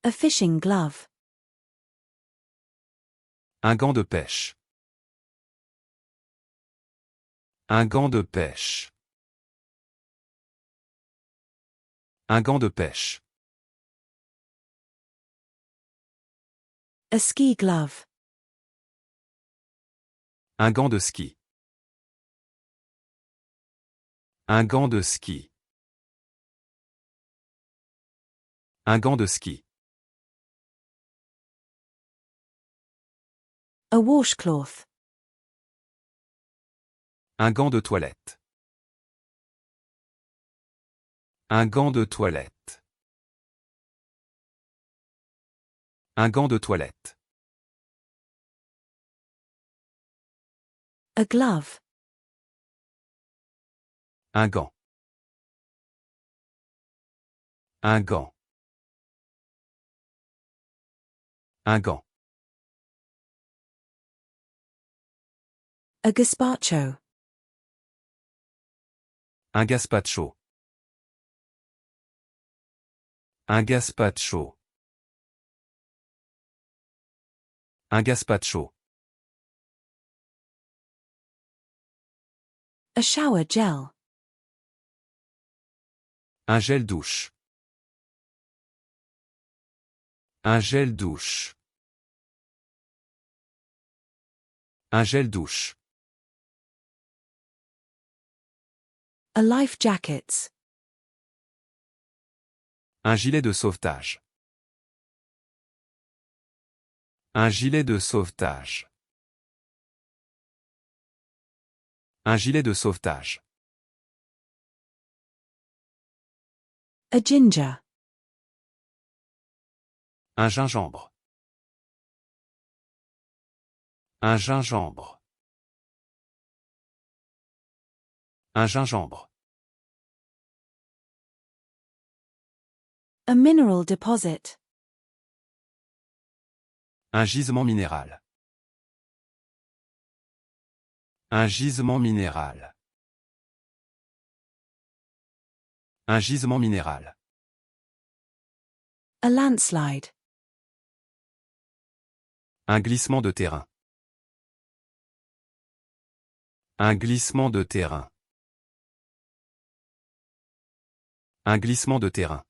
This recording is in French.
A fishing glove. Un gant de pêche. Un gant de pêche. Un gant de pêche. A ski glove. Un gant de ski. Un gant de ski. Un gant de ski. A washcloth. Un gant de toilette. Un gant de toilette. Un gant de toilette. A glove. Un gant. Un gant. Un gant. A gazpacho. Un gazpacho. Un gazpacho. Un gazpacho. A shower gel. Un gel douche. Un gel douche. Un gel douche. A life jacket. Un gilet de sauvetage. Un gilet de sauvetage. Un gilet de sauvetage. A ginger. Un gingembre. Un gingembre. Un gingembre. A mineral deposit. Un gisement minéral. Un gisement minéral. Un gisement minéral. A landslide. Un glissement de terrain. Un glissement de terrain. Un glissement de terrain.